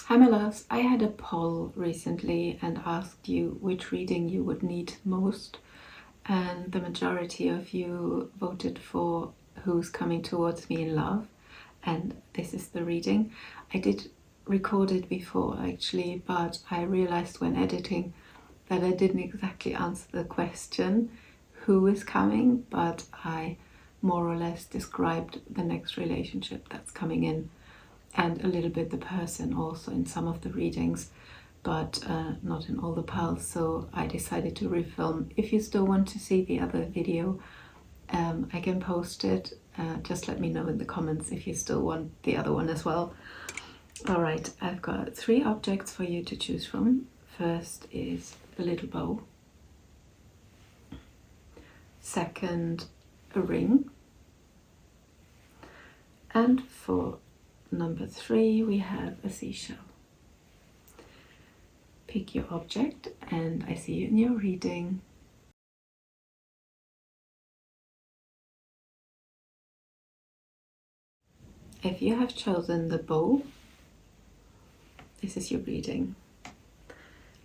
Hi my loves, I had a poll recently and asked you which reading you would need most, and the majority of you voted for Who's Coming Towards Me in Love, and this is the reading. I did record it before actually, but I realized when editing that I didn't exactly answer the question who is coming, but I more or less described the next relationship that's coming in, and a little bit the person also in some of the readings, but not in all the piles. So I decided to refilm. If you still want to see the other video, I can post it. Just let me know in the comments if you still want the other one as well. All right, I've got 3 objects for you to choose from. First is a little bow. Second, a ring. And for number 3, we have a seashell. Pick your object and I see you in your reading. If you have chosen the bow, this is your reading.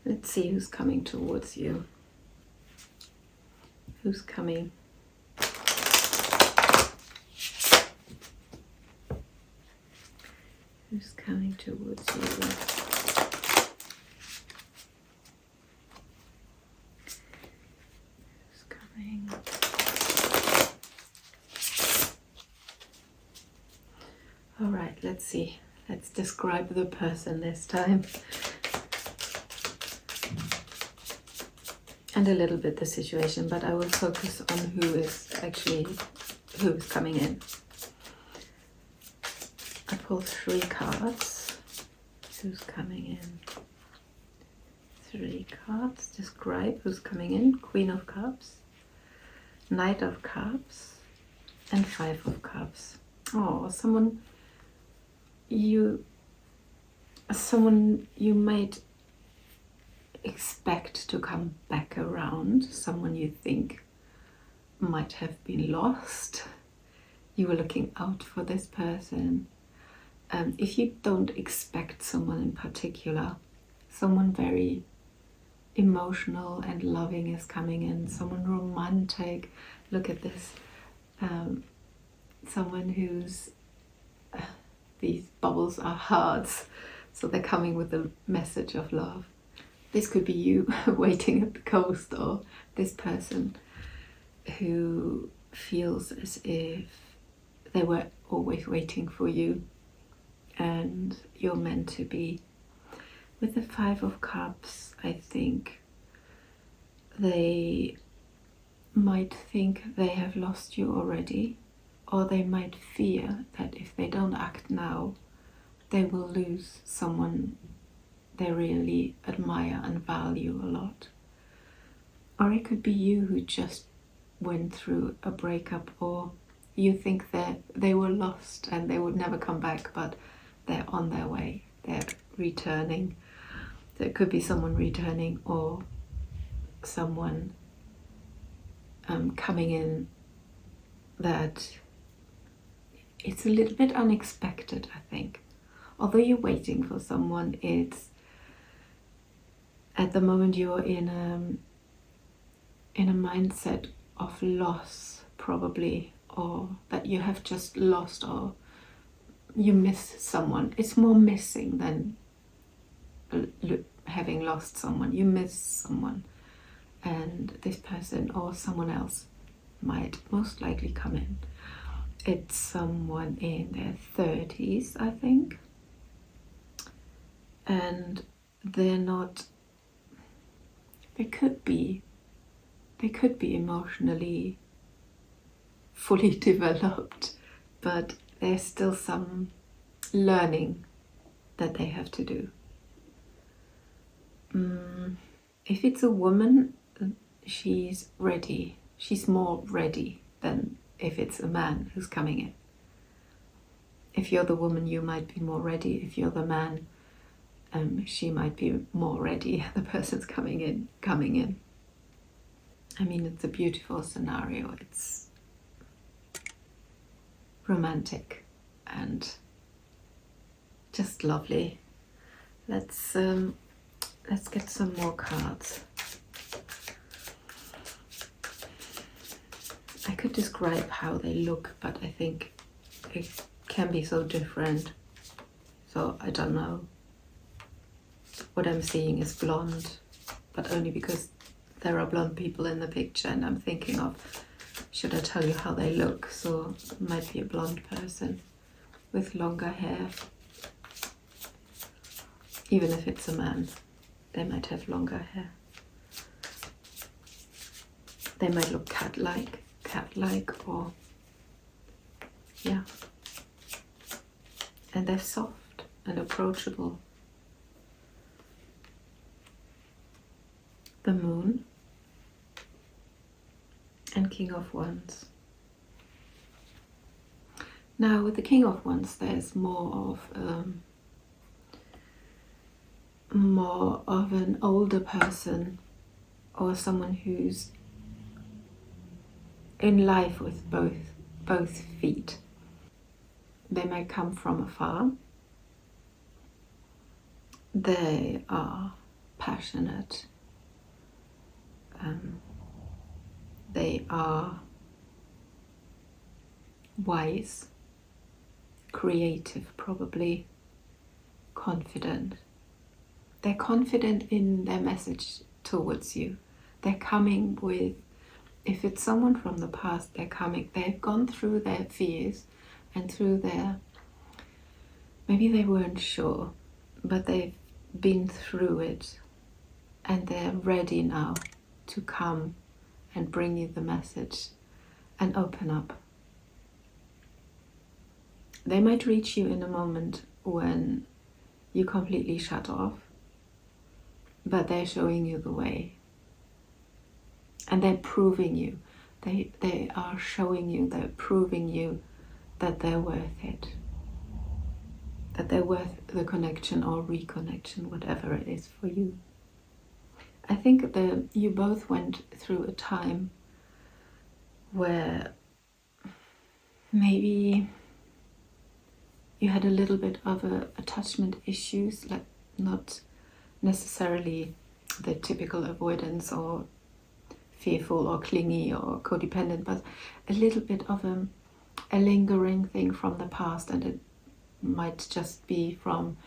Let's see who's coming towards you. Who's coming? Who's coming towards you? Who's coming? All right, let's see. Let's describe the person this time. And a little bit the situation, but I will focus on who's coming in. I pull 3 cards. Who's coming in? 3 cards. Describe who's coming in. Queen of Cups, Knight of Cups, and 5 of Cups. Oh, someone you might expect to come back around. Someone you think might have been lost. You were looking out for this person. If you don't expect someone in particular, someone very emotional and loving is coming in, someone romantic. Look at this. Someone who's, these bubbles are hearts, so they're coming with a message of love. This could be you waiting at the coast, or this person who feels as if they were always waiting for you and you're meant to be. With the 5 of Cups, I think they might think they have lost you already, or they might fear that if they don't act now, they will lose someone they really admire and value a lot. Or it could be you who just went through a breakup, or you think that they were lost and they would never come back, but they're on their way, they're returning. There could be someone returning, or someone coming in that it's a little bit unexpected, I think. Although you're waiting for someone, it's at the moment you're in a mindset of loss, probably, or that you have just lost, or you miss someone. It's more missing than having lost someone. You miss someone, and this person or someone else might most likely come in. It's someone in their 30s, I think, and they're not, they could be emotionally fully developed, but there's still some learning that they have to do. If it's a woman, she's ready. She's more ready than if it's a man who's coming in. If you're the woman, you might be more ready. If you're the man, she might be more ready. The person's coming in. I mean, it's a beautiful scenario. It's romantic and just lovely. Let's get some more cards. I could describe how they look, but I think it can be so different. So I don't know. What I'm seeing is blonde, but only because there are blonde people in the picture and I'm thinking of, should I tell you how they look? So it might be a blonde person with longer hair. Even if it's a man, they might have longer hair. They might look cat-like, or yeah. And they're soft and approachable. The Moon and King of Wands. Now with the King of Wands, there's more of an older person, or someone who's in life with both feet. They might come from afar. They are passionate. They are wise, creative, probably confident. They're confident in their message towards you. They're coming with, if it's someone from the past, they've gone through their fears and through their, maybe they weren't sure, but they've been through it and they're ready now to come and bring you the message and open up. They might reach you in a moment when you completely shut off, but they're showing you the way. And they're proving you. They are showing you, they're proving you that they're worth it. That they're worth the connection or reconnection, whatever it is for you. I think you both went through a time where maybe you had a little bit of attachment issues, like not necessarily the typical avoidance or fearful or clingy or codependent, but a little bit of a lingering thing from the past, and it might just be from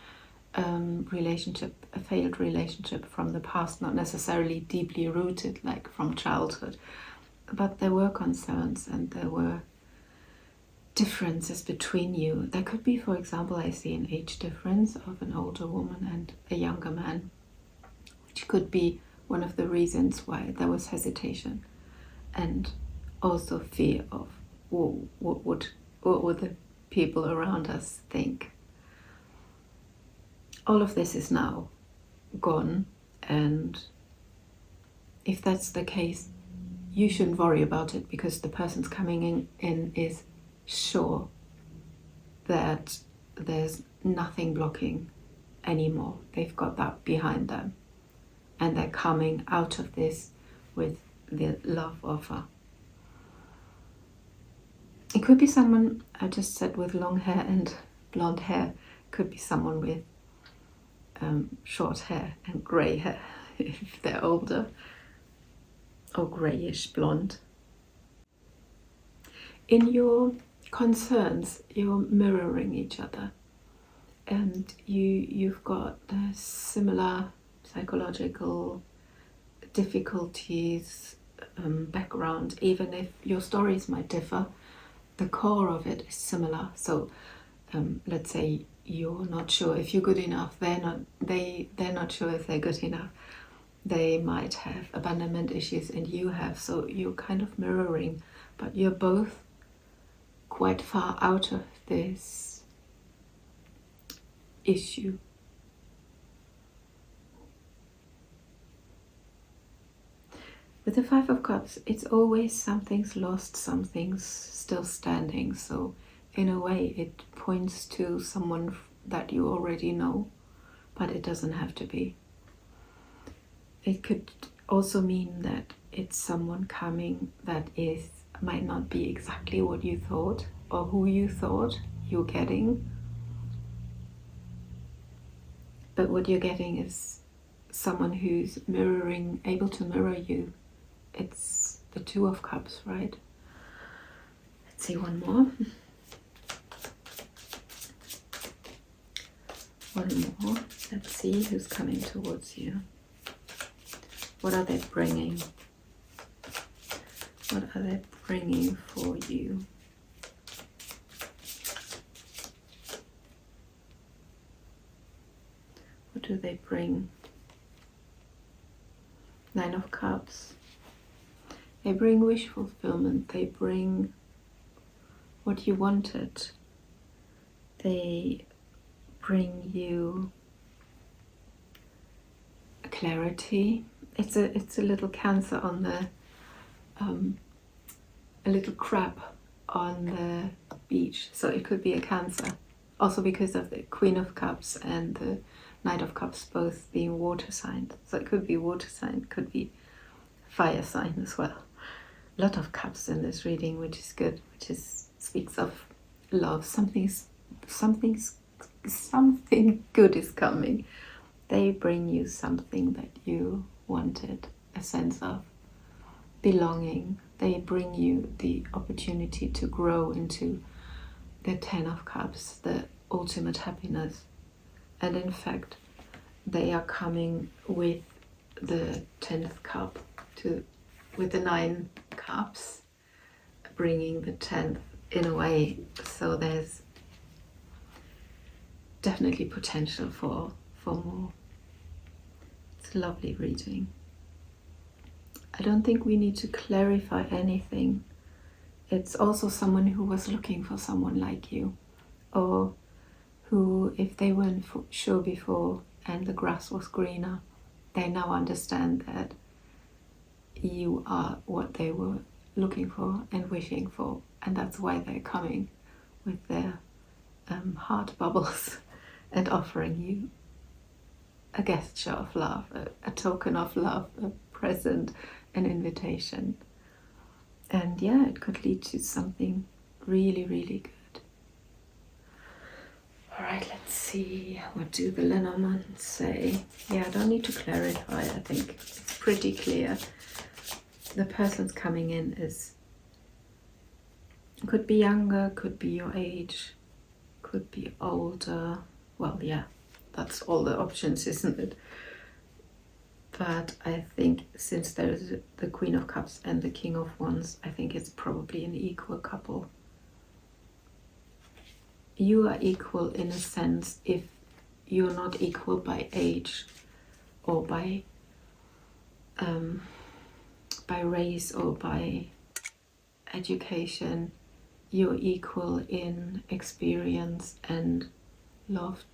a failed relationship from the past, not necessarily deeply rooted like from childhood, but there were concerns and there were differences between you. There could be, for example, I see an age difference of an older woman and a younger man, which could be one of the reasons why there was hesitation and also fear of what would the people around us think. All of this is now gone, and if that's the case, you shouldn't worry about it, because the person's coming in is sure that there's nothing blocking anymore. They've got that behind them, and they're coming out of this with the love offer. It could be someone, I just said, with long hair and blonde hair. It could be someone with short hair and grey hair if they're older, or greyish blonde. In your concerns, you're mirroring each other, and you've got similar psychological difficulties, background. Even if your stories might differ, the core of it is similar. So let's say you're not sure if you're good enough, they're not sure if they're good enough. They might have abandonment issues and you have, so you're kind of mirroring, but you're both quite far out of this issue. With the Five of Cups, it's always something's lost, something's still standing. So in a way, it points to someone that you already know, but it doesn't have to be. It could also mean that it's someone coming that might not be exactly what you thought or who you thought you're getting, but what you're getting is someone who's able to mirror you. It's the Two of Cups, right? Let's see one more. One more. Let's see who's coming towards you. What are they bringing? What are they bringing for you? What do they bring? Nine of Cups. They bring wish fulfillment. They bring what you wanted. They bring you clarity. It's a little Cancer on the a little crab on the beach. So it could be a Cancer. Also because of the Queen of Cups and the Knight of Cups both being water signs. So it could be water sign, could be fire sign as well. A lot of cups in this reading, which is good, speaks of love. Something good is coming. They bring you something that you wanted, a sense of belonging. They bring you the opportunity to grow into the Ten of Cups, the ultimate happiness. And in fact, they are coming with the 10th cup, with the 9 cups, bringing the 10th in a way. So there's definitely potential for more. It's a lovely reading. I don't think we need to clarify anything. It's also someone who was looking for someone like you, or who, if they weren't sure before and the grass was greener, they now understand that you are what they were looking for and wishing for, and that's why they're coming with their heart bubbles and offering you a gesture of love, a token of love, a present, an invitation. And yeah, it could lead to something really, really good. All right, let's see, what do the Lenormand say? Yeah, I don't need to clarify, I think it's pretty clear. The person's coming in could be younger, could be your age, could be older. Well, yeah, that's all the options, isn't it? But I think since there's the Queen of Cups and the King of Wands, I think it's probably an equal couple. You are equal in a sense if you're not equal by age or by race or by education. You're equal in experience and love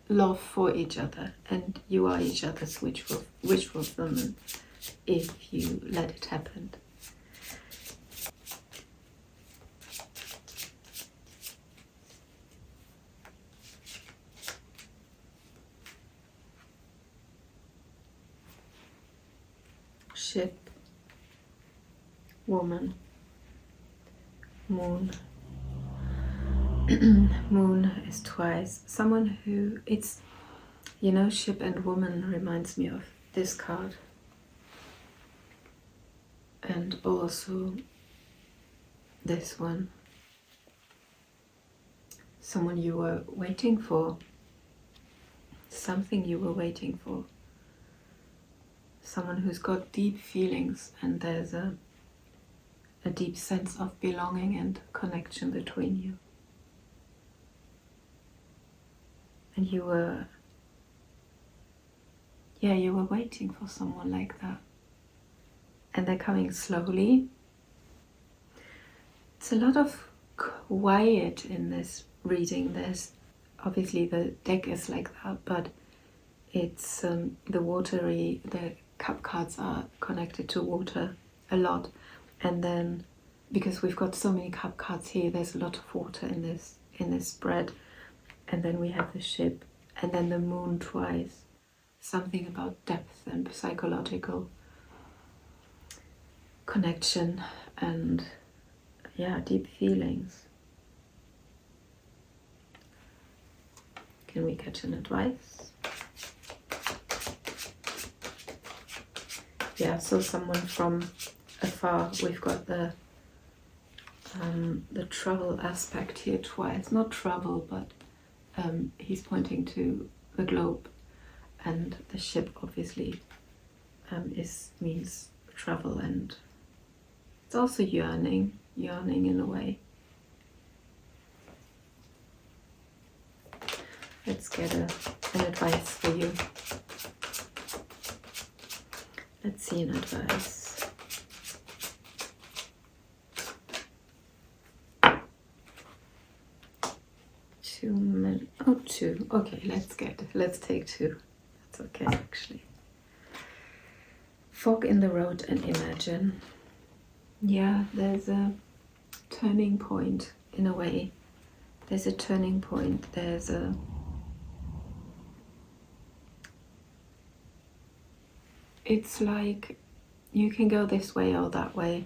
love for each other, and you are each other's wish fulfillment if you let it happen. Ship, woman, moon. Moon is twice. Someone who, it's, you know, ship and woman reminds me of this card. And also this one. Someone you were waiting for. Something you were waiting for. Someone who's got deep feelings, and there's a deep sense of belonging and connection between you. And you were waiting for someone like that. And they're coming slowly. It's a lot of quiet in this reading. There's obviously the deck is like that, but it's the cup cards are connected to water a lot. And then because we've got so many cup cards here, there's a lot of water in this spread. And then we have the ship, and then the moon twice. Something about depth and psychological connection and, yeah, deep feelings. can we get an advice? Yeah, so someone from afar. We've got the travel aspect here twice. Not travel, but he's pointing to the globe, and the ship obviously means travel, and it's also yearning in a way. Let's get an advice for you. Let's see an advice. Two. Okay, let's take two. That's okay, actually. Fog in the road and imagine. Yeah, there's a turning point in a way. There's a turning point. It's like you can go this way or that way.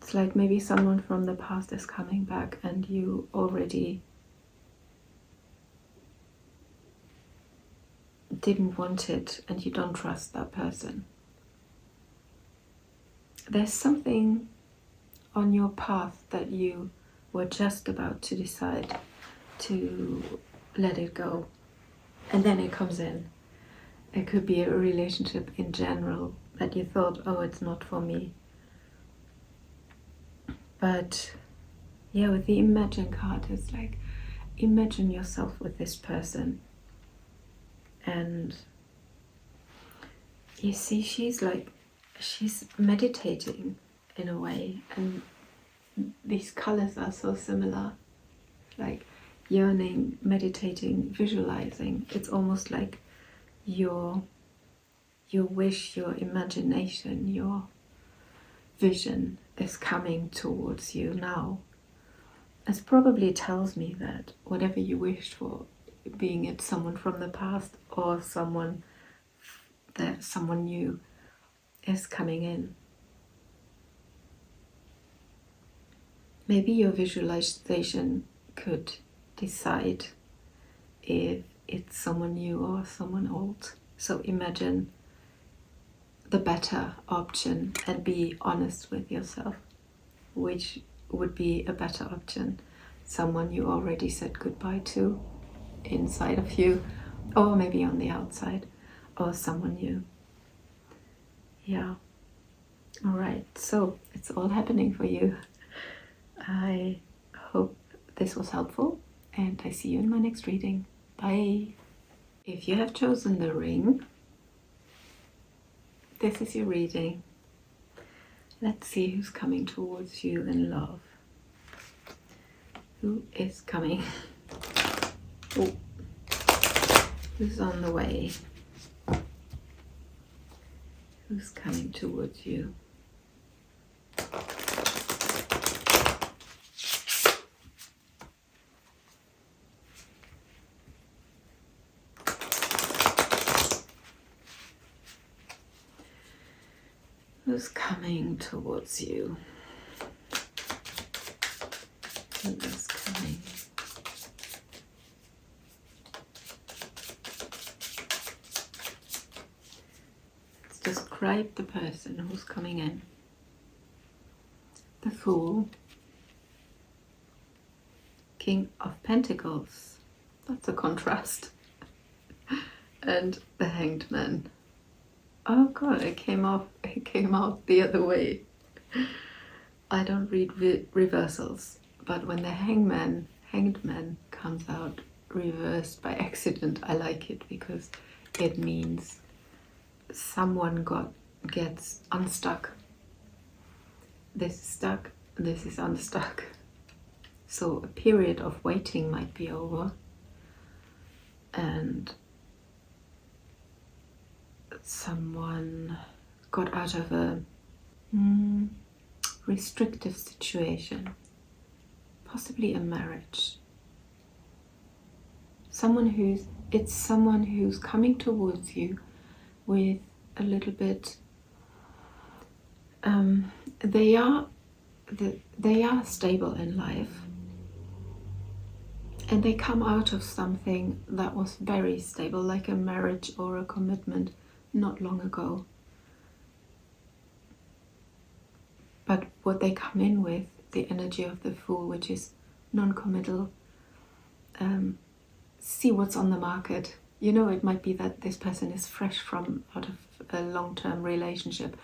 It's like maybe someone from the past is coming back and you already didn't want it and you don't trust that person. There's something on your path that you were just about to decide to let it go, and then it comes in. It could be a relationship in general that you thought, oh, it's not for me. But yeah, with the Imagine card, it's like, imagine yourself with this person. And you see, she's meditating in a way, and these colors are so similar, like yearning, meditating, visualizing. It's almost like your wish, your imagination, your vision is coming towards you now. It probably tells me that whatever you wished for, being it someone from the past or someone new, is coming in. Maybe your visualization could decide if it's someone new or someone old. So imagine the better option and be honest with yourself. Which would be a better option? Someone you already said goodbye to inside of you, or maybe on the outside, or someone new. Yeah. All right, so it's all happening for you. I hope this was helpful, and I see you in my next reading. Bye. If you have chosen the ring, this is your reading. Let's see who's coming towards you in love. Who is coming? Oh. Who's on the way? Who's coming towards you? Who's coming towards you? Who is coming? Let's describe the person who's coming in. The Fool. King of Pentacles. That's a contrast. And the Hanged Man. Oh god, it came out the other way. I don't read reversals, but when the hanged man comes out reversed by accident, I like it because it means someone gets unstuck. This is stuck, this is unstuck. So a period of waiting might be over, and someone got out of a restrictive situation, possibly a marriage. Someone who's coming towards you with a little bit. They are stable in life. And they come out of something that was very stable, like a marriage or a commitment not long ago. But what they come in with, the energy of the Fool, which is non-committal, see what's on the market. You know, it might be that this person is fresh from out of a long-term relationship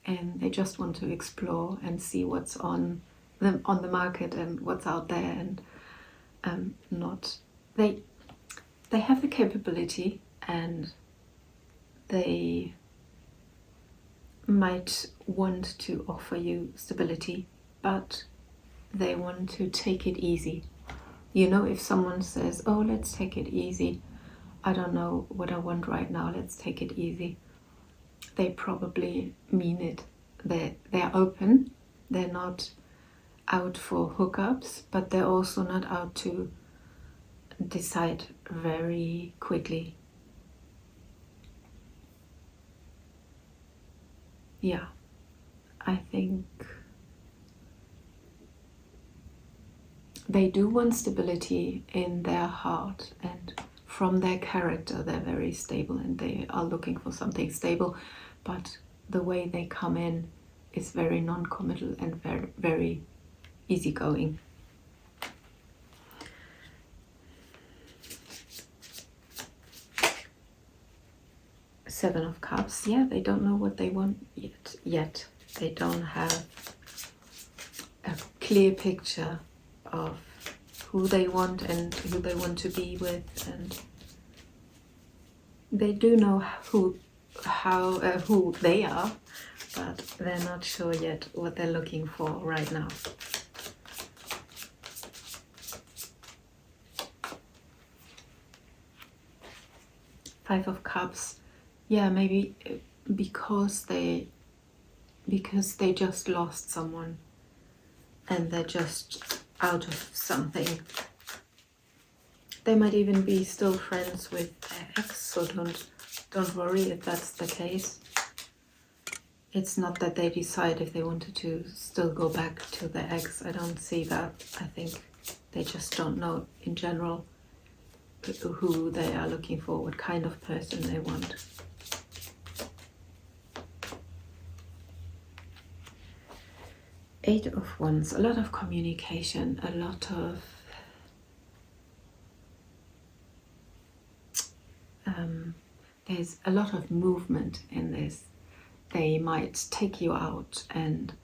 and they just want to explore and see what's on the market and what's out there, and not they have the capability and they might want to offer you stability, but they want to take it easy. You know, if someone says, oh, let's take it easy, I don't know what I want right now, let's take it easy, they probably mean it. They're open, they're not out for hookups, but they're also not out to decide very quickly. Yeah, I think they do want stability in their heart, and from their character they're very stable and they are looking for something stable, but the way they come in is very non-committal and very, very easygoing. Seven of Cups. Yeah, they don't know what they want yet. They don't have a clear picture of who they want and who they want to be with, and they do know who they are, but they're not sure yet what they're looking for right now. Five of Cups. Yeah, maybe because they just lost someone and they're just out of something. They might even be still friends with their ex, so don't worry if that's the case. It's not that they decide if they wanted to still go back to their ex. I don't see that. I think they just don't know in general who they are looking for, what kind of person they want. Eight of Wands, a lot of communication, a lot of there's a lot of movement in this. They might take you out and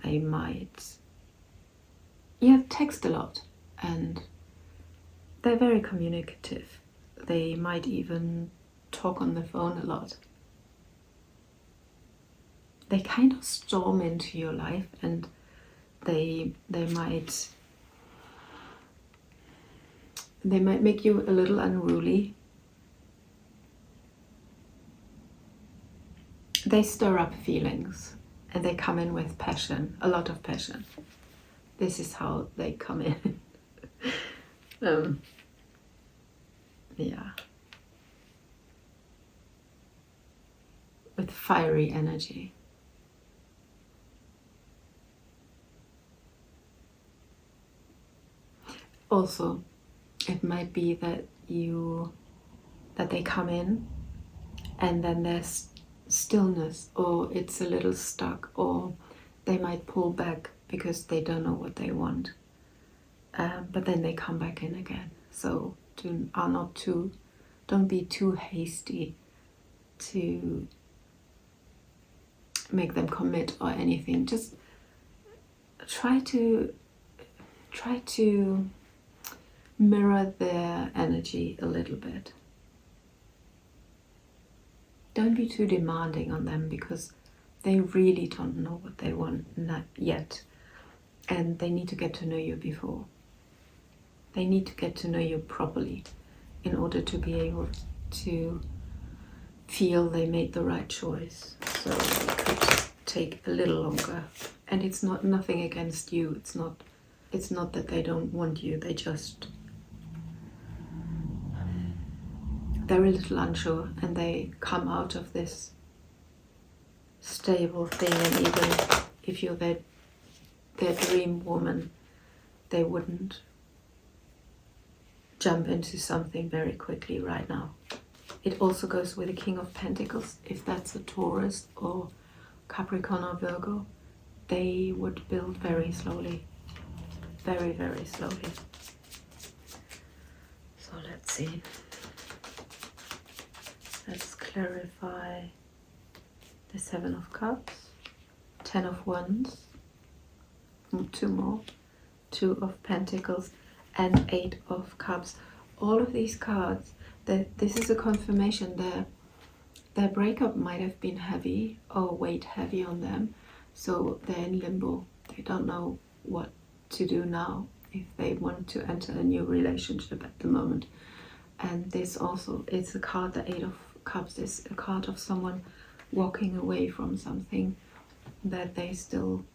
they might text a lot, and they're very communicative. They might even talk on the phone a lot. They kind of storm into your life, and they might make you a little unruly. They stir up feelings and they come in with passion, a lot of passion. This is how they come in. Yeah. With fiery energy. Also, it might be that they come in and then there's stillness, or it's a little stuck, or they might pull back because they don't know what they want, but then they come back in again. So don't be too hasty to make them commit or anything. Just try to mirror their energy a little bit. Don't be too demanding on them, because they really don't know what they want yet, and they need to get to know you before. They need to get to know you properly in order to be able to feel they made the right choice. So it could take a little longer, and it's nothing against you. It's not that they don't want you. They're a little unsure, and they come out of this stable thing, and even if you're their dream woman, they wouldn't jump into something very quickly right now. It also goes with the King of Pentacles. If that's a Taurus or Capricorn or Virgo, they would build very slowly. Very, very slowly. So let's see. Let's clarify the Seven of Cups, Ten of Wands, two more, Two of Pentacles, and Eight of Cups. All of these cards, this is a confirmation their breakup might have been heavy or weighed heavy on them, so they're in limbo. They don't know what to do now if they want to enter a new relationship at the moment. And this also is a card, the Eight of Cups is a card of someone walking away from something that they still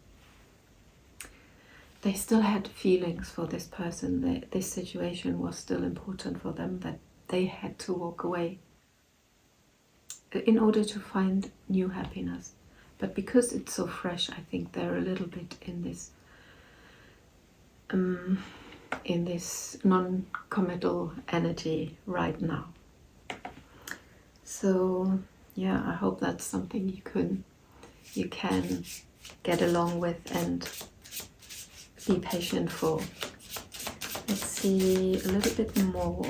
had feelings for this person. This situation was still important for them, that they had to walk away in order to find new happiness. But because it's so fresh, I think they're a little bit in this non-committal energy right now. So yeah, I hope that's something you can get along with and be patient for. Let's see a little bit more.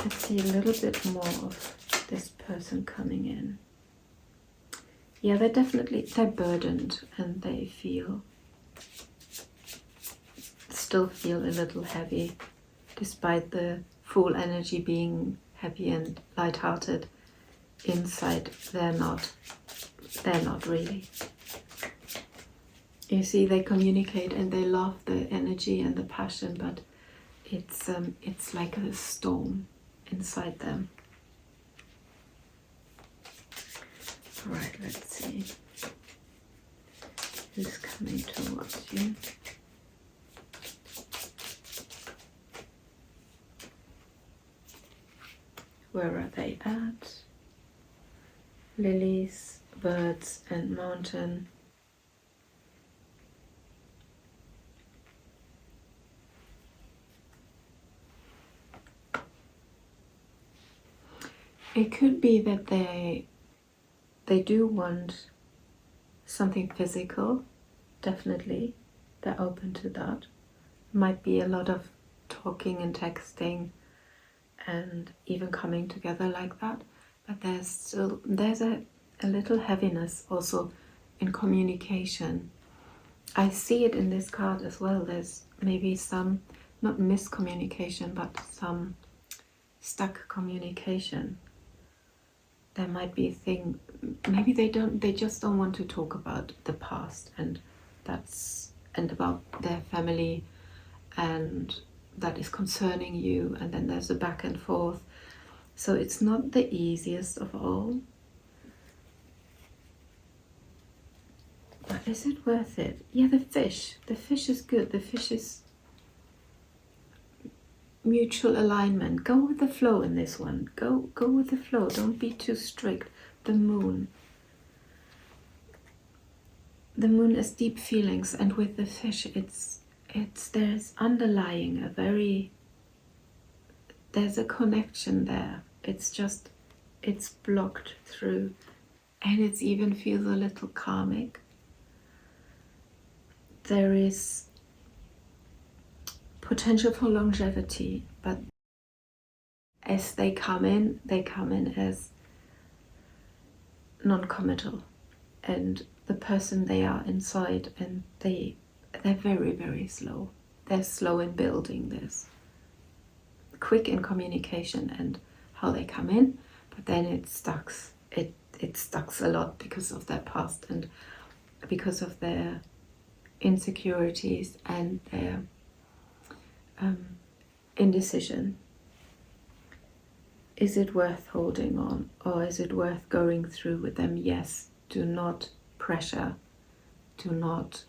Let's see a little bit more of this person coming in. Yeah, they're burdened, and they still feel a little heavy, despite the full energy being happy and light-hearted. Inside, they're not really. You see, they communicate and they love the energy and the passion, but it's like a storm inside them. Right, let's see who's coming towards you. Where are they at? Lilies, birds, and mountain. It could be that they do want something physical, definitely. They're open to that. Might be a lot of talking and texting and even coming together like that. But there's a little heaviness also in communication. I see it in this card as well. There's maybe some, not miscommunication, but some stuck communication. There might be a thing, maybe they just don't want to talk about the past and about their family, and that is concerning you, and then there's a back and forth. So it's not the easiest of all. But is it worth it? Yeah, the fish is good. The fish is mutual alignment. Go with the flow in this one. Go with the flow. Don't be too strict. The moon is deep feelings, and with the fish there's underlying there's a connection there. It's blocked through, and it even feels a little karmic. There is potential for longevity, but as they come in as non-committal, and the person they are inside, and they're very, very slow. They're slow in building this, quick in communication and how they come in, but then it stucks. It stucks a lot because of their past and because of their insecurities and their indecision. Is it worth holding on, or is it worth going through with them? Yes. Do not pressure. Do not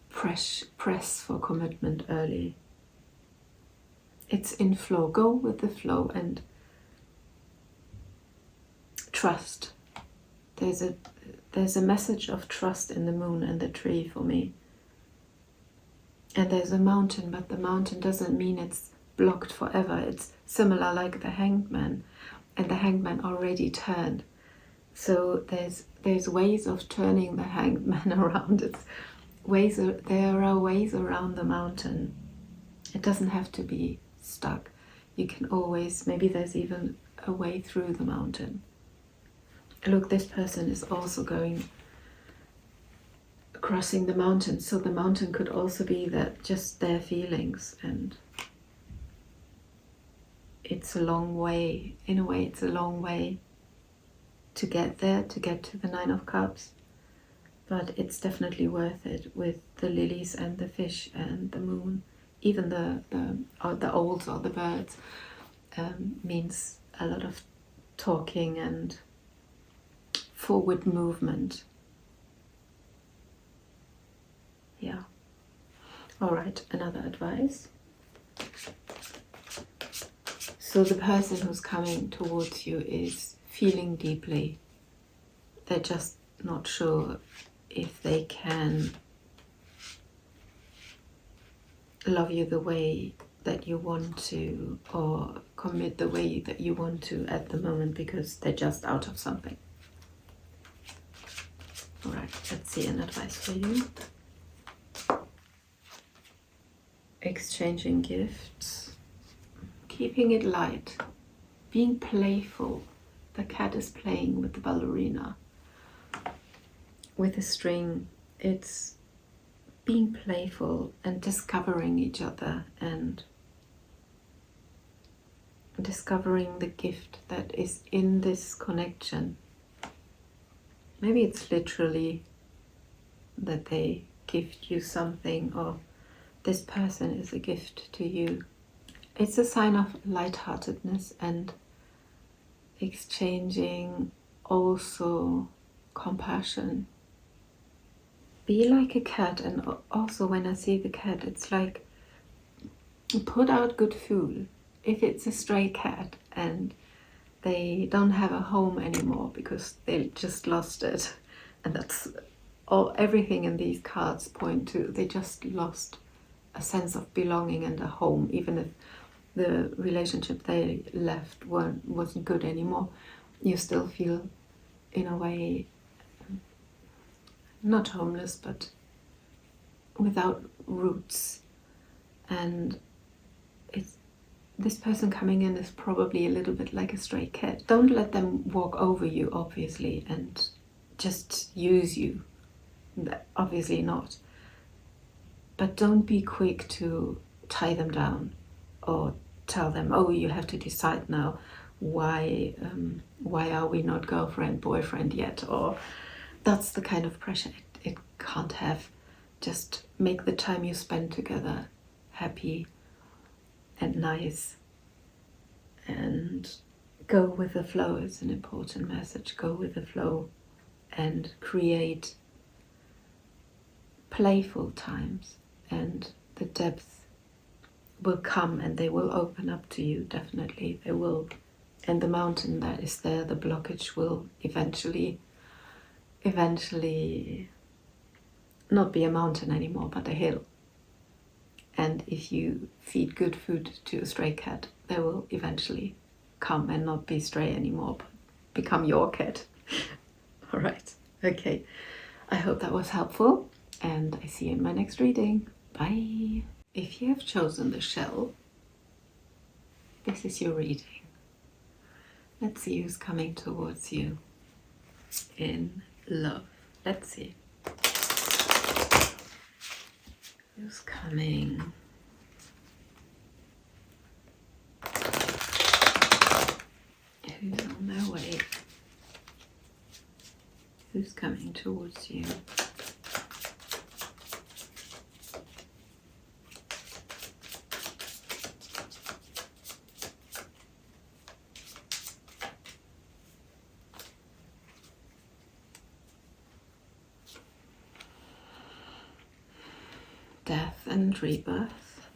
press for commitment early. It's in flow. Go with the flow and trust. There's a message of trust in the moon and the tree for me. And there's a mountain, but the mountain doesn't mean it's blocked forever. It's similar like the Hanged Man, and the Hanged Man already turned. So there's ways of turning the Hanged Man around. There are ways around the mountain. It doesn't have to be stuck. You can always, maybe there's even a way through the mountain. Look, this person is also crossing the mountain, so the mountain could also be that just their feelings, and it's a long way. In a way, it's a long way to get there, to get to the Nine of Cups, but it's definitely worth it with the lilies and the fish and the moon. Even the owls or the birds means a lot of talking and forward movement. Yeah. All right, another advice. So the person who's coming towards you is feeling deeply. They're just not sure if they can love you the way that you want to, or commit the way that you want to at the moment, because they're just out of something. All right, let's see an advice for you. Exchanging gifts, keeping it light, being playful. The cat is playing with the ballerina, with a string. It's being playful and discovering each other and discovering the gift that is in this connection. Maybe it's literally that they gift you something, or this person is a gift to you. It's a sign of lightheartedness and exchanging also compassion. Be like a cat, and also when I see the cat, it's like put out good food. If it's a stray cat and they don't have a home anymore because they just lost it, and that's everything in these cards point to, they just lost a sense of belonging and a home, even if the relationship they left wasn't good anymore. You still feel, in a way, not homeless, but without roots. And this person coming in is probably a little bit like a stray cat. Don't let them walk over you, obviously, and just use you. Obviously not. But don't be quick to tie them down or tell them, oh, you have to decide now. Why are we not girlfriend, boyfriend yet? Or that's the kind of pressure it can't have. Just make the time you spend together happy and nice, and go with the flow is an important message. Go with the flow and create playful times, and the depth will come and they will open up to you. Definitely they will. And the mountain that is there, the blockage, will eventually not be a mountain anymore, but a hill. And if you feed good food to a stray cat, they will eventually come and not be stray anymore, but become your cat. All right, okay. I hope that was helpful, and I see you in my next reading. Bye. If you have chosen the shell, this is your reading. Let's see who's coming towards you in love. Let's see. Who's coming? Who's on their way? Who's coming towards you? Death and rebirth,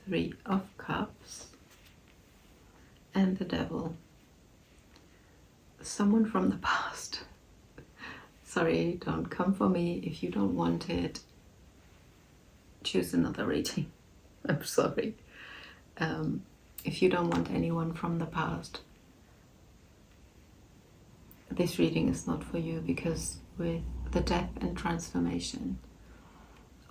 3 of Cups, and the Devil. Someone from the past. Sorry, don't come for me if you don't want it. choose another reading. I'm sorry. If you don't want anyone from the past, this reading is not for you, because with the death and transformation,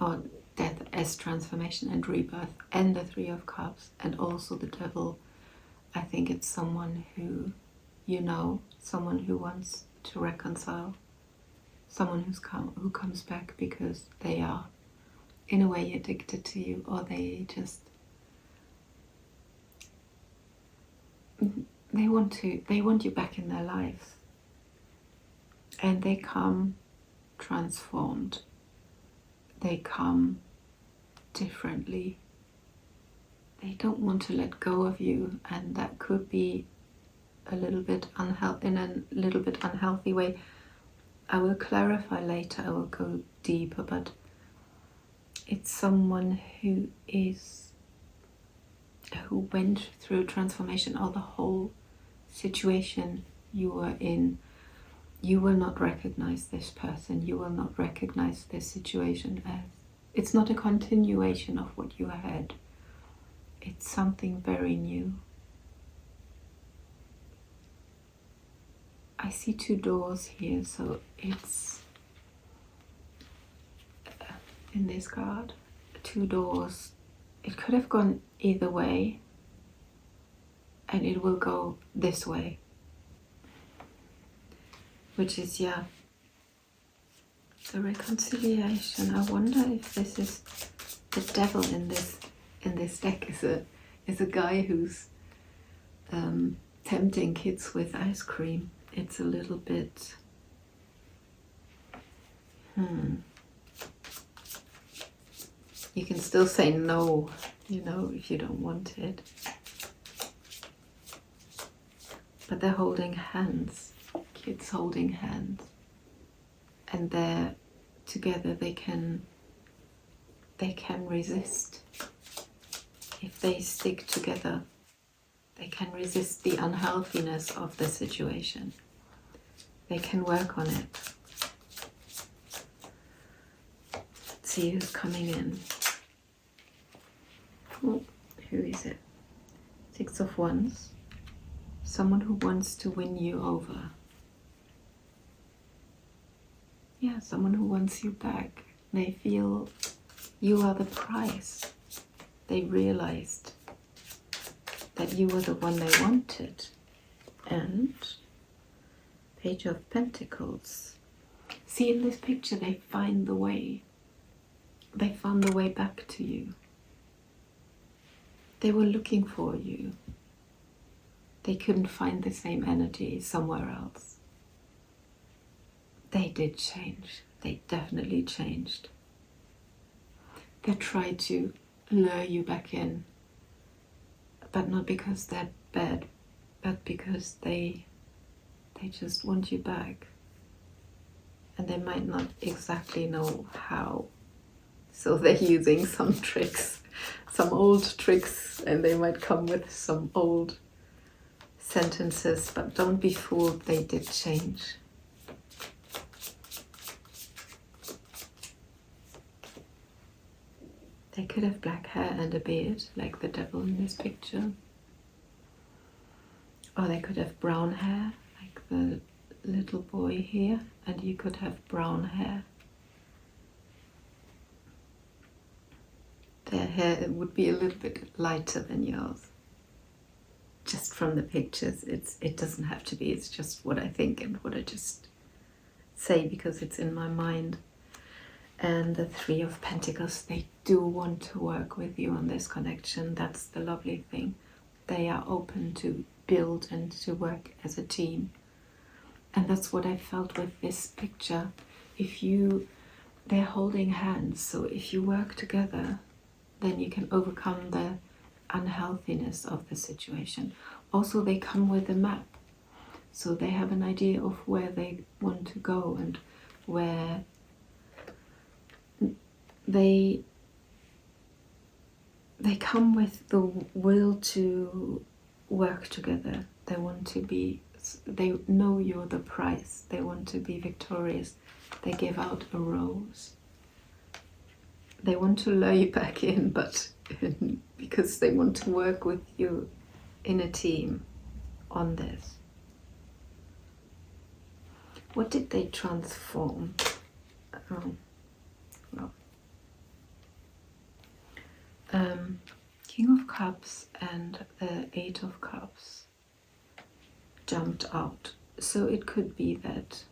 or death as transformation and rebirth, and the Three of Cups, and also the Devil, I think it's someone who, someone who wants to reconcile, someone who comes back because they are in a way addicted to you, or they want you back in their lives, and they come transformed, they come differently, they don't want to let go of you, and that could be a little bit unhealthy way. I will clarify later, I will go deeper, but it's someone who went through transformation, or the whole situation you were in. You will not recognize this person, you will not recognize this situation as, it's not a continuation of what you had. It's something very new. I see two doors here, so it's, in this card, two doors. It could have gone either way, and it will go this way. Which is, yeah, the reconciliation. I wonder if this is the Devil in this deck is a guy who's tempting kids with ice cream. It's a little bit you can still say no, if you don't want it. But they're holding hands, kids holding hands, and they're together. They can resist. If they stick together, they can resist the unhealthiness of the situation. They can work on it. Let's see who's coming in. Oh, who is it? Six of Wands. Someone who wants to win you over. Yeah, someone who wants you back. They feel you are the prize. They realized that you were the one they wanted. And Page of Pentacles. See, in this picture, they find the way. They found the way back to you. They were looking for you. They couldn't find the same energy somewhere else. They did change. They definitely changed. They tried to lure you back in, but not because they're bad, but because they just want you back. And they might not exactly know how. So they're using some tricks, some old tricks, and they might come with some old sentences, but don't be fooled, they did change. They could have black hair and a beard, like the Devil in this picture. Or they could have brown hair, like the little boy here, and you could have brown hair. Their hair would be a little bit lighter than yours. Just from the pictures, it doesn't have to be, it's just what I think and what I just say because it's in my mind. And the Three of Pentacles, they do want to work with you on this connection. That's the lovely thing. They are open to build and to work as a team. And that's what I felt with this picture. They're holding hands, so if you work together, then you can overcome the unhealthiness of the situation. Also, they come with a map, so they have an idea of where they want to go and where they come with the will to work together. They know you're the prize. They want to be victorious. They give out a rose. They want to lure you back in, but because they want to work with you in a team on this. What did they transform? King of Cups and the Eight of Cups jumped out. So it could be that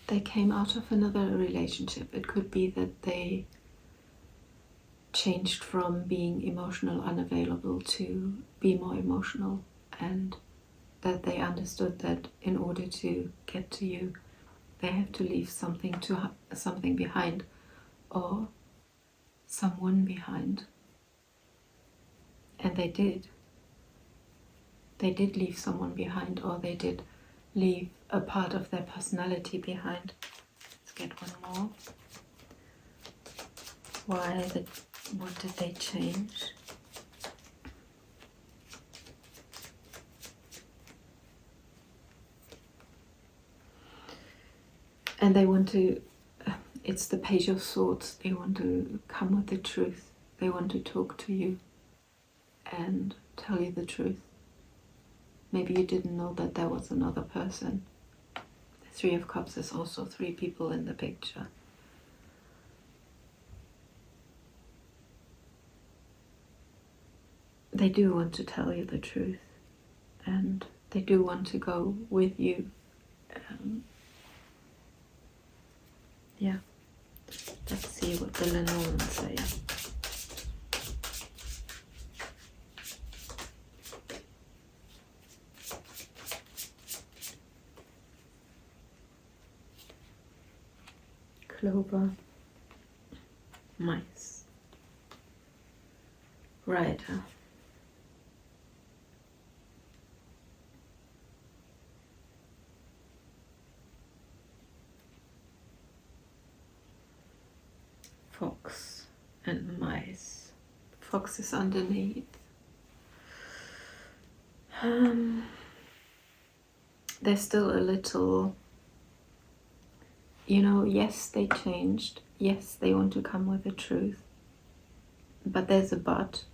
they came out of another relationship. It could be that they changed from being emotional unavailable to be more emotional, and that they understood that in order to get to you, they have to leave something behind, or someone behind. And they did. They did leave someone behind, or they did leave a part of their personality behind. Let's get one more. What did they change? And they want to, it's the Page of Swords, they want to come with the truth. They want to talk to you and tell you the truth. Maybe you didn't know that there was another person. The Three of Cups is also 3 people in the picture. They do want to tell you the truth, and they do want to go with you. Yeah, let's see what the Lenormand say. Clover, mice, rider, fox and mice. Fox is underneath. There's still a little, yes, they changed. Yes, they want to come with the truth. But there's a but.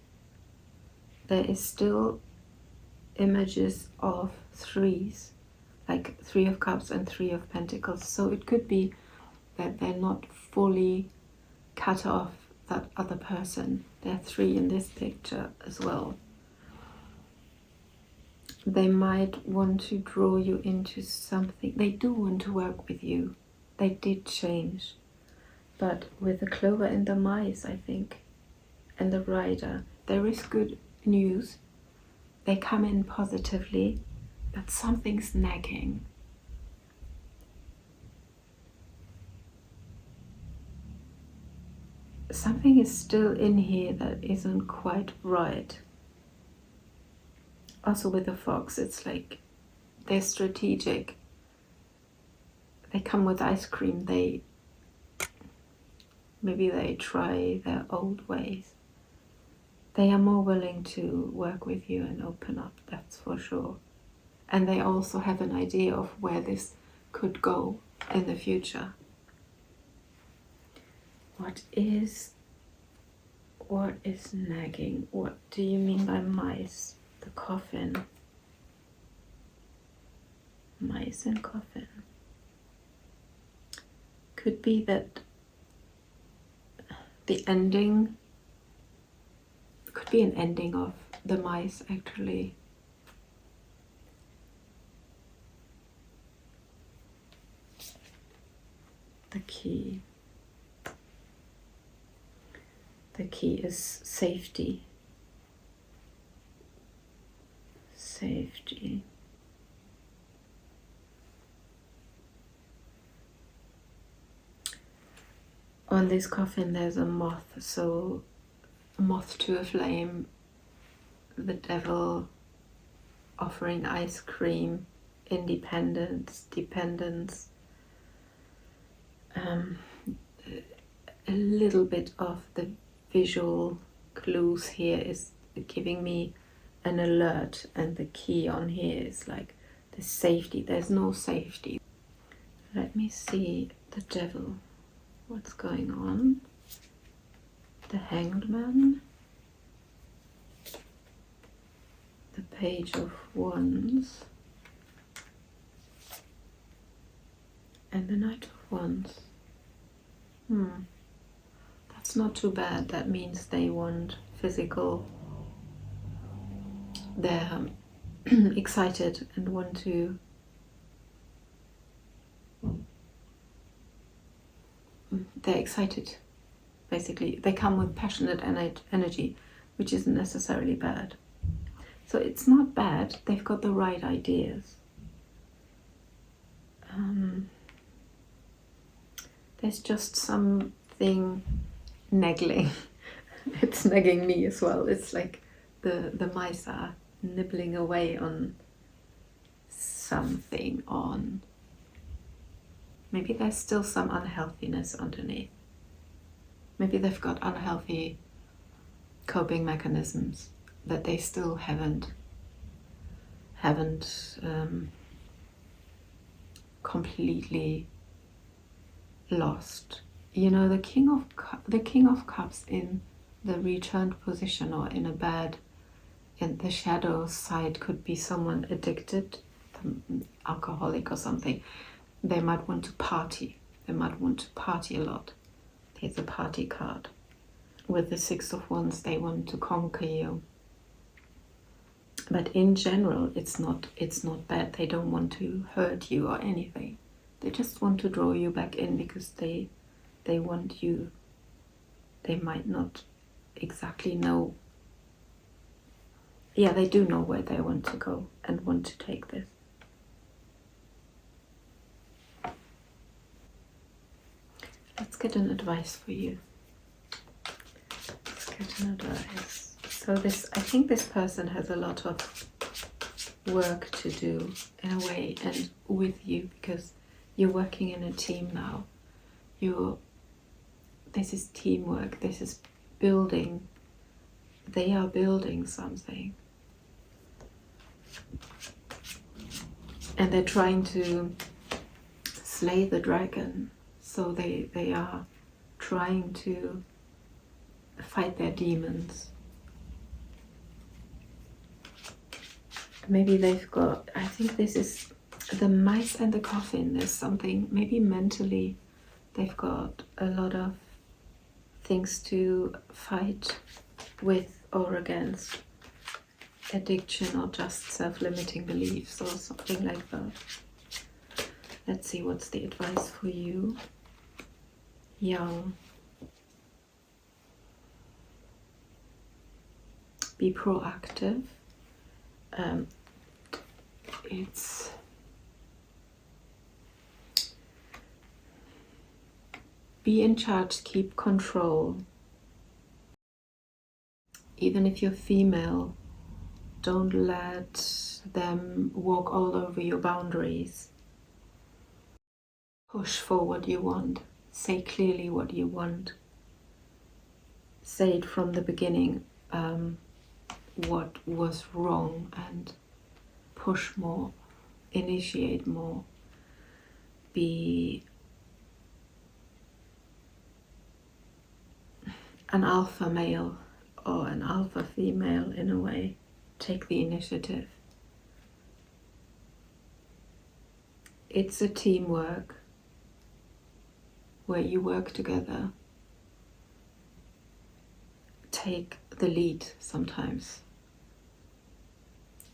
There is still images of 3s, like 3 of Cups and 3 of Pentacles. So it could be that they're not fully cut off that other person. There are 3 in this picture as well. They might want to draw you into something. They do want to work with you. They did change. But with the clover and the mice, I think, and the rider, there is good news. They come in positively, but something's nagging. Something is still in here that isn't quite right. Also with the fox, it's like they're strategic. They come with ice cream. Maybe they try their old ways. They are more willing to work with you and open up, that's for sure. And they also have an idea of where this could go in the future. What is nagging? What do you mean by mice? The coffin. Mice and coffin. Could be that the ending could be an ending of the mice, actually. The key. The key is safety. Safety. On this coffin there's a moth, so a moth to a flame, the devil offering ice cream, independence, dependence. A little bit of the visual clues here is giving me an alert, and the key on here is like the safety. There's no safety. Let me see the devil. What's going on? the Hanged Man, the Page of Wands, and the Knight of Wands. That's not too bad. That means they want physical, they're excited and want to they're excited, basically. They come with passionate energy, which isn't necessarily bad. So it's not bad, they've got the right ideas. There's just something nagging. It's nagging me as well. It's like the mice are nibbling away on something, on maybe there's still some unhealthiness underneath. Maybe they've got unhealthy coping mechanisms that they still haven't completely lost. You know, the King of Cups in the returned position, or in the shadow side, could be someone addicted, alcoholic or something. They might want to party. They might want to party a lot. Here's a party card. With the Six of Wands, they want to conquer you. But in general, it's not bad. They don't want to hurt you or anything. They just want to draw you back in because they want you. They might not exactly know. Yeah, they do know where they want to go and want to take this. Let's get an advice for you. Let's get an advice. So I think this person has a lot of work to do in a way, and with you, because you're working in a team now. This is teamwork. This is building. They are building something. And they're trying to slay the dragon. So they are trying to fight their demons. Maybe they've got, I think this is the mice and the coffin. There's something, maybe mentally, they've got a lot of things to fight with or against. Addiction, or just self-limiting beliefs, or something like that. Let's see, what's the advice for you? Young. Be proactive. It's be in charge, keep control. Even if you're female, don't let them walk all over your boundaries. Push for what you want. Say clearly what you want. Say it from the beginning, what was wrong, and push more, initiate more. Be an alpha male or an alpha female in a way. Take the initiative. It's a teamwork where you work together. Take the lead sometimes.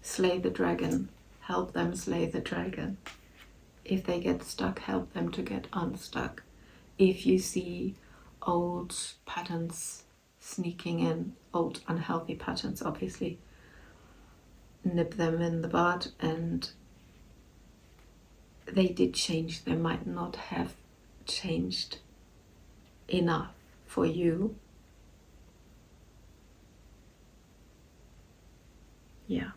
Slay the dragon. Help them slay the dragon. If they get stuck, help them to get unstuck. If you see old patterns sneaking in, old unhealthy patterns, obviously, nip them in the bud. And they did change. They might not have changed enough for you. Yeah.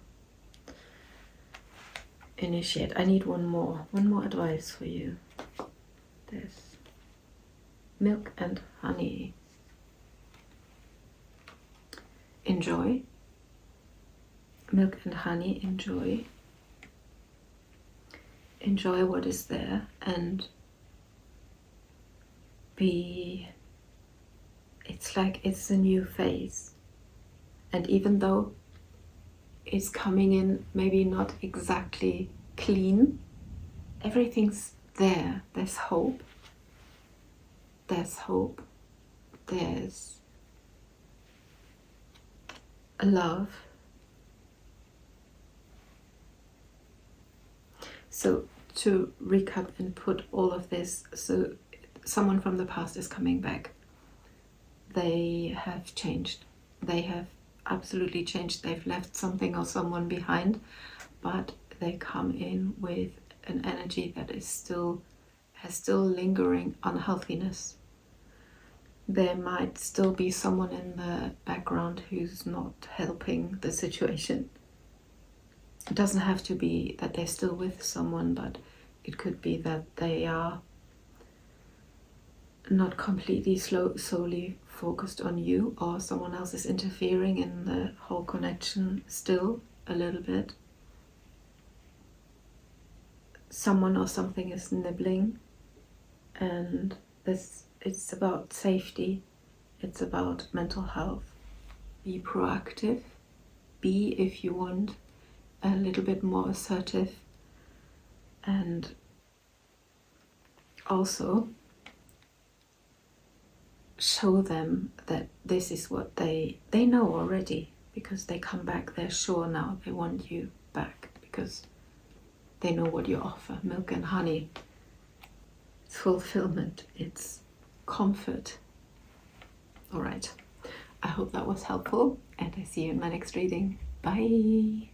Initiate. I need one more advice for you. This milk and honey. Enjoy. Milk and honey, enjoy. Enjoy what is there and be it's like it's a new phase. And even though it's coming in maybe not exactly clean, everything's there. There's hope. There's hope. There's love. So to recap and put all of this, so someone from the past is coming back. They have changed. They have absolutely changed. They've left something or someone behind, but they come in with an energy that is still lingering unhealthiness. There might still be someone in the background who's not helping the situation. It doesn't have to be that they're still with someone, but it could be that they are not completely solely focused on you, or someone else is interfering in the whole connection still a little bit. Someone or something is nibbling, and it's about safety, it's about mental health. Be proactive, be, if you want, a little bit more assertive, and also show them that this is what they know already, because they come back, they're sure now, they want you back because they know what you offer. Milk and honey. It's fulfillment, it's comfort. All right, I hope that was helpful, and I see you in my next reading. Bye.